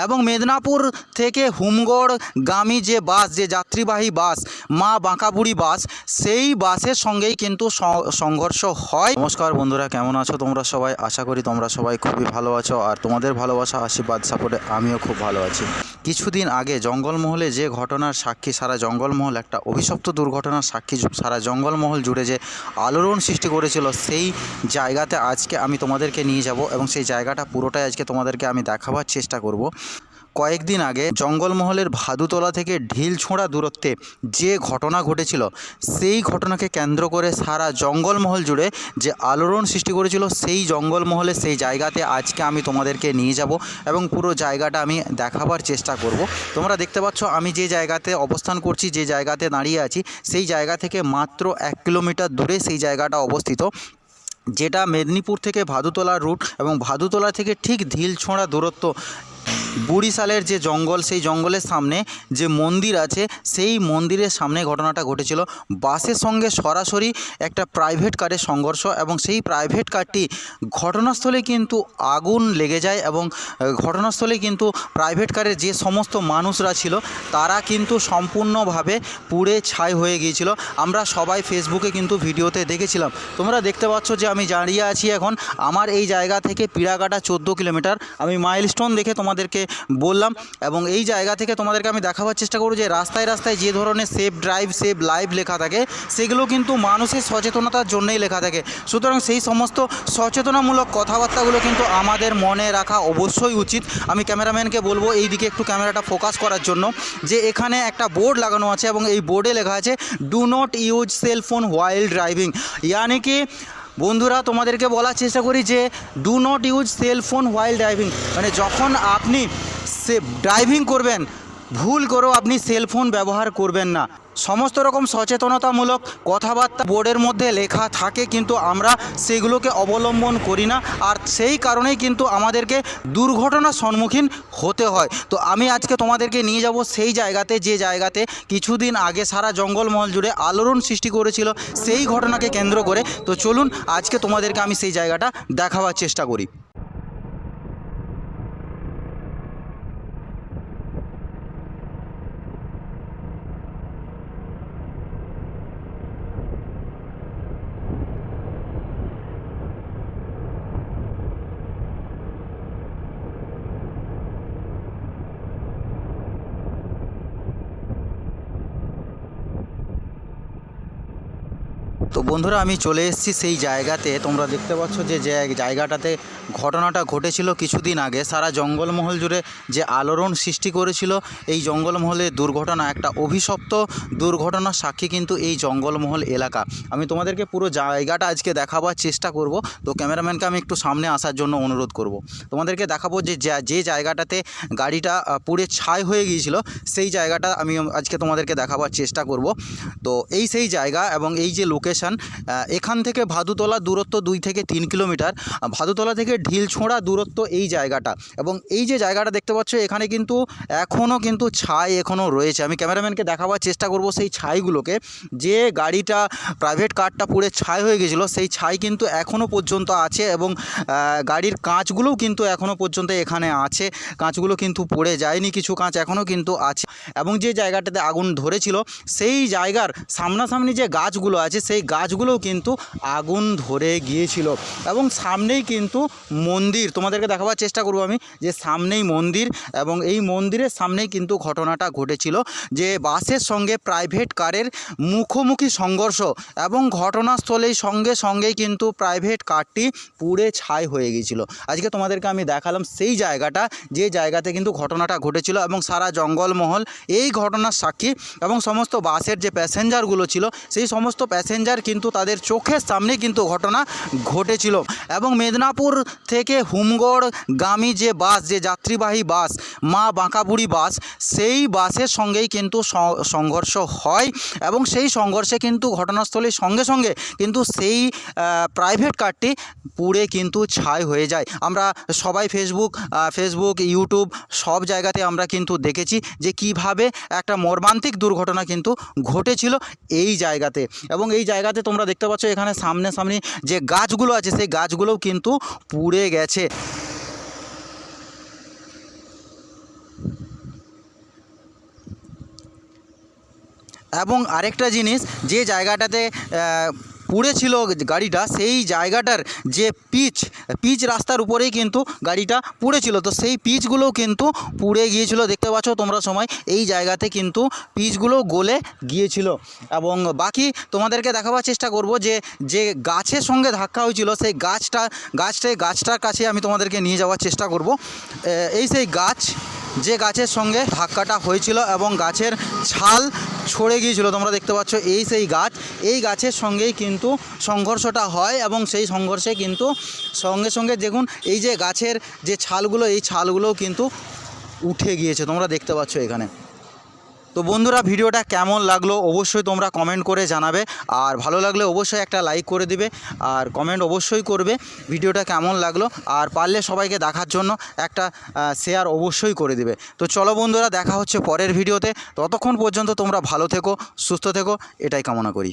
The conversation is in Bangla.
এবং মেদিনীপুর থেকে হুমগড় গামী যে বাস, যে যাত্রীবাহী বাস মা বাঁকাবুড়ি বাস, সেই বাসের সঙ্গেই কিন্তু সংঘর্ষ হয়। নমস্কার বন্ধুরা, কেমন আছো তোমরা সবাই? আশা করি তোমরা সবাই খুবই ভালো আছো, আর তোমাদের ভালোবাসা আশীর্বাদ সাপোর্টে আমিও খুব ভালো আছি। কিছুদিন আগে জঙ্গলমহলে যে ঘটনার সাক্ষী সারা জঙ্গলমহল, একটা অভিশপ্ত দুর্ঘটনার সাক্ষী সারা জঙ্গলমহল জুড়ে যে আলোড়ন সৃষ্টি করেছিল, সেই জায়গাতে আজকে আমি তোমাদেরকে নিয়ে যাব এবং সেই জায়গাটা পুরোটাই আজকে তোমাদেরকে আমি দেখাবার চেষ্টা করব। কয়েকদিন আগে জঙ্গলমহলের ভাদুতলা থেকে ঢিলছোঁড়া দূরত্বে যে ঘটনা ঘটেছিল, সেই ঘটনাকে কেন্দ্র করে সারা জঙ্গলমহল জুড়ে যে আলোড়ন সৃষ্টি করেছিল, সেই জঙ্গলমহলের সেই জায়গাতে আজকে আমি তোমাদেরকে নিয়ে যাব এবং পুরো জায়গাটা আমি দেখাবার চেষ্টা করব। তোমরা দেখতে পাচ্ছ আমি যে জায়গাতে অবস্থান করছি, যে জায়গাতে দাঁড়িয়ে আছি, সেই জায়গা থেকে মাত্র 1 কিলোমিটার দূরে সেই জায়গাটা অবস্থিত, যেটা মেদিনীপুর থেকে ভাদুতলা রুট এবং ভাদুতলা থেকে ঠিক ঢিলছোঁড়া দূরত্ব। বুড়িশালের যে জঙ্গল, সেই জঙ্গলের সামনে যে মন্দির আছে, সেই মন্দিরের সামনে ঘটনাটা ঘটেছিল। বাসের সঙ্গে সরাসরি একটা প্রাইভেট কারের সংঘর্ষ এবং সেই প্রাইভেট কারটি ঘটনাস্থলে কিন্তু আগুন লেগে যায় এবং ঘটনাস্থলে কিন্তু প্রাইভেট কারের যে সমস্ত মানুষরা ছিল তারা কিন্তু সম্পূর্ণভাবে পুড়ে ছাই হয়ে গিয়েছিল। আমরা সবাই ফেসবুকে কিন্তু ভিডিওতে দেখেছিলাম। তোমরা দেখতে পাচ্ছ যে আমি দাঁড়িয়ে আছি এখন আমার এই জায়গা থেকে পিড়াকাটা 14 কিলোমিটার। আমি মাইলস্টোন দেখে তোমাদেরকে বললাম এবং এই জায়গা থেকে তোমাদেরকে আমি দেখাবার চেষ্টা করব যে রাস্তায় রাস্তায় যে ধরনের সেফ ড্রাইভ, সেভ লাইভ লেখা থাকে, সেগুলো কিন্তু মানুষের সচেতনতার জন্যই লেখা থাকে। সুতরাং সেই সমস্ত সচেতনামূলক কথাবার্তাগুলো কিন্তু আমাদের মনে রাখা অবশ্যই উচিত। আমি ক্যামেরাম্যানকে বলবো এই দিকে একটু ক্যামেরাটা ফোকাস করার জন্য, যে এখানে একটা বোর্ড লাগানো আছে এবং এই বোর্ডে লেখা আছে do not use cellphone while driving. ইয়ানি কি বন্ধুরা, তোমাদেরকে বলার চেষ্টা করি যে do not use cellphone while driving, মানে যখন আপনি ড্রাইভিং করবেন, ভুল করেও আপনি সেলফোন ব্যবহার করবেন না। সমস্ত রকম সচেতনতামূলক কথাবার্তা বোর্ডের মধ্যে লেখা থাকে, কিন্তু আমরা সেগুলোকে অবলম্বন করি না, আর সেই কারণেই কিন্তু আমাদেরকে দুর্ঘটনার সম্মুখীন হতে হয়। তো আমি আজকে তোমাদেরকে নিয়ে যাব সেই জায়গাতে, যে জায়গাতে কিছুদিন আগে সারা জঙ্গলমহল জুড়ে আলোড়ন সৃষ্টি করেছিল সেই ঘটনাকে কেন্দ্র করে। তো চলুন আজকে তোমাদেরকে আমি সেই জায়গাটা দেখাবার চেষ্টা করি। তো বন্ধুরা, আমি চলে এসেছি সেই জায়গাতে। তোমরা দেখতে পাচ্ছ যে জায়গাটাতে ঘটনাটা ঘটেছিল কিছুদিন আগে, সারা জঙ্গলমহল জুড়ে যে আলোড়ন সৃষ্টি করেছিল এই জঙ্গলমহলের দুর্ঘটনা, একটা অভিশপ্ত দুর্ঘটনার সাক্ষী কিন্তু এই জঙ্গলমহল এলাকা। আমি তোমাদেরকে পুরো জায়গাটা আজকে দেখাবার চেষ্টা করব। তো ক্যামেরাম্যানকে আমি একটু সামনে আসার জন্য অনুরোধ করব। তোমাদেরকে দেখাবো যে জায়গাটাতে গাড়িটা পুড়ে ছাই হয়ে গিয়েছিল, সেই জায়গাটা আমি আজকে তোমাদেরকে দেখাবার চেষ্টা করব। তো এই সেই জায়গা এবং এই যে লোকেশন, এখান থেকে ভাদুতলা দূরত্ব 2 থেকে 3 কিলোমিটার। ভাদুতলা থেকে ঢিলছোঁড়া দূরত্ব এই জায়গাটা, এবং এই যে জায়গাটা দেখতে পাচ্ছ এখানে কিন্তু এখনও কিন্তু ছাই এখনও রয়েছে। আমি ক্যামেরাম্যানকে দেখাবার চেষ্টা করব সেই ছাইগুলোকে। যে গাড়িটা প্রাইভেট কারটা পুড়ে ছাই হয়ে গেছিলো, সেই ছাই কিন্তু এখনও পর্যন্ত আছে এবং গাড়ির কাঁচগুলোও কিন্তু এখনও পর্যন্ত এখানে আছে। কাঁচগুলো কিন্তু পড়ে যায়নি, কিছু কাঁচ এখনও কিন্তু আছে। এবং যে জায়গাটাতে আগুন ধরেছিল সেই জায়গার সামনাসামনি যে গাছগুলো আছে, সেই গাছগুলোও কিন্তু আগুন ধরে গিয়েছিল। এবং সামনেই কিন্তু মন্দির, তোমাদেরকে দেখাবার চেষ্টা করব আমি, যে সামনেই মন্দির এবং এই মন্দিরের সামনেই কিন্তু ঘটনাটা ঘটেছিল, যে বাসের সঙ্গে প্রাইভেট কারের মুখোমুখি সংঘর্ষ এবং ঘটনাস্থলেই সঙ্গেই কিন্তু প্রাইভেট কারটি পুড়ে ছাই হয়ে গিয়েছিল। আজকে তোমাদেরকে আমি দেখালাম সেই জায়গাটা, যে জায়গাতে কিন্তু ঘটনাটা ঘটেছিল এবং সারা জঙ্গলমহল এই ঘটনার সাক্ষী, এবং সমস্ত বাসের যে প্যাসেঞ্জারগুলো ছিল সেই সমস্ত প্যাসেঞ্জার কিন্তু তাদের চোখের সামনে কিন্তু ঘটনা ঘটেছিল। এবং মেদিনীপুর থেকে হুমগড় গামী যে বাস, যে যাত্রীবাহী বাস মা বাঁকাবুড়ি বাস, সেই বাসের সঙ্গেই কিন্তু সংঘর্ষ হয় এবং সেই সংঘর্ষে কিন্তু ঘটনাস্থলের সঙ্গে কিন্তু সেই প্রাইভেট কারটি পুড়ে কিন্তু ছাই হয়ে যায়। আমরা সবাই ফেসবুক ইউটিউব সব জায়গাতে আমরা কিন্তু দেখেছি যে কিভাবে একটা মর্মান্তিক দুর্ঘটনা কিন্তু ঘটেছিল এই জায়গাতে। এবং এই জায়গাতে তোমরা দেখতে পাচ্ছ এখানে সামনাসামনি যে গাছগুলো আছে সেই গাছগুলোও কিন্তু পুড়ে গেছে। এবং আরেকটা জিনিস, যে জায়গাটাতে পুড়েছিল গাড়িটা, সেই জায়গাটার যে পিচ রাস্তার উপরেই কিন্তু গাড়িটা পুড়েছিল। তো সেই পিচগুলোও কিন্তু পুড়ে গিয়েছিল, দেখতে পাচ্ছ তোমরা সময় এই জায়গাতে কিন্তু পিচগুলো গলে গিয়েছিল। এবং বাকি তোমাদেরকে দেখাবার চেষ্টা করব যে গাছের সঙ্গে ধাক্কা হয়েছিল, সেই গাছটার কাছে আমি তোমাদেরকে নিয়ে যাওয়ার চেষ্টা করব। এই সেই গাছ, যে গাছের সঙ্গে ধাক্কাটা হয়েছিল এবং গাছের ছাল ছড়ে গিয়েছিল, তোমরা দেখতে পাচ্ছ এই সেই গাছ, এই গাছের সঙ্গেই কিন্তু সংঘর্ষটা হয়। এবং সেই সংঘর্ষে কিন্তু সঙ্গে সঙ্গে দেখুন এই যে গাছের যে ছালগুলো, এই ছালগুলোও কিন্তু উঠে গিয়েছে, তোমরা দেখতে পাচ্ছ এখানে। তো বন্ধুরা, ভিডিওটা কেমন লাগলো অবশ্যই তোমরা কমেন্ট করে জানাবে, আর ভালো লাগলে অবশ্যই একটা লাইক করে দিবে, আর কমেন্ট অবশ্যই করবে ভিডিওটা কেমন লাগলো, আর পারলে সবাইকে দেখার জন্য একটা শেয়ার অবশ্যই করে দিবে। তো চলো বন্ধুরা, দেখা হচ্ছে পরের ভিডিওতে। ততক্ষণ পর্যন্ত তোমরা ভালো থেকো, সুস্থ থেকো, এটাই কামনা করি।